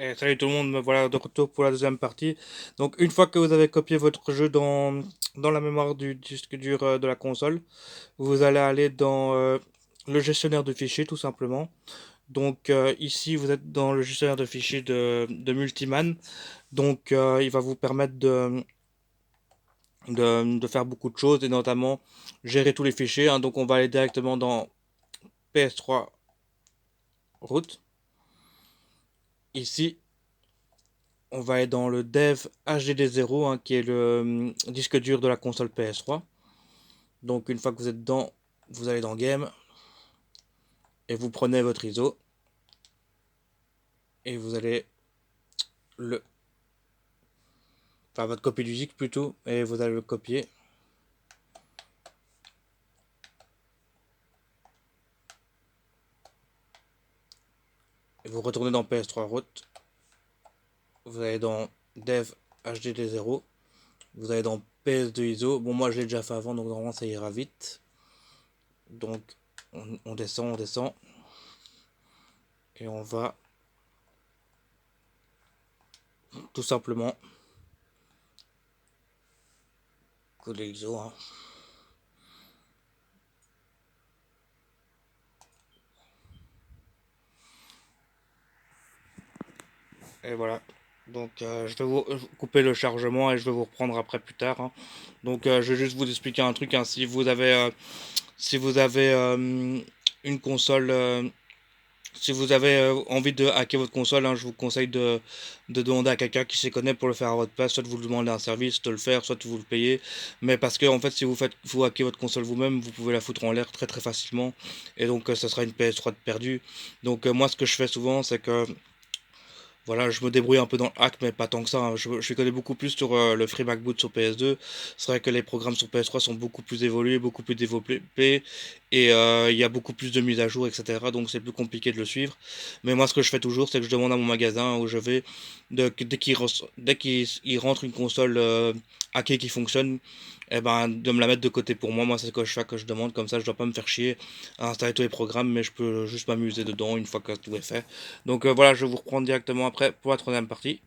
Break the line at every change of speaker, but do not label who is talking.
Et salut tout le monde, me voilà de retour pour la deuxième partie. Donc une fois que vous avez copié votre jeu dans la mémoire du disque dur de la console, vous allez aller dans le gestionnaire de fichiers tout simplement. Donc ici vous êtes dans le gestionnaire de fichiers de Multiman. Donc il va vous permettre de faire beaucoup de choses et notamment gérer tous les fichiers, hein. Donc on va aller directement dans PS3 route. Ici on va aller dans le dev HDD0, hein, qui est le disque dur de la console PS3. Donc une fois que vous êtes dedans, vous allez dans Game et vous prenez votre ISO et vous allez le, enfin votre copie du disque plutôt, et vous allez le copier. Et vous retournez dans PS3 route, vous allez dans Dev HDD0, vous allez dans PS2 ISO. Bon, moi je l'ai déjà fait avant, donc normalement ça ira vite. Donc on descend et on va tout simplement coller l'ISO, hein. Et voilà. Donc je vais vous couper le chargement et je vais vous reprendre après plus tard, hein. Donc je vais juste vous expliquer un truc, hein. Si vous avez une console, si vous avez envie de hacker votre console, hein, je vous conseille de demander à quelqu'un qui s'y connaît pour le faire à votre place. Soit vous le demandez un service de le faire, soit vous le payez. Mais parce que en fait, si vous hackez votre console vous-même, vous pouvez la foutre en l'air très très facilement. Et donc ça sera une PS3 de perdue. Donc moi, ce que je fais souvent, c'est que voilà, je me débrouille un peu dans le hack, mais pas tant que ça, hein. Je connais beaucoup plus sur le Free MacBoot sur PS2. C'est vrai que les programmes sur PS3 sont beaucoup plus évolués, beaucoup plus développés, et il y a beaucoup plus de mises à jour, etc. Donc c'est plus compliqué de le suivre. Mais moi, ce que je fais toujours, c'est que je demande à mon magasin où je vais, dès qu'il rentre une console hackée qui fonctionne, eh ben, de me la mettre de côté pour moi. Moi, c'est ce que je fais, que je demande. Comme ça, je dois pas me faire chier à installer tous les programmes, mais je peux juste m'amuser dedans une fois que tout est fait. Donc voilà, je vais vous reprendre directement après pour la troisième partie.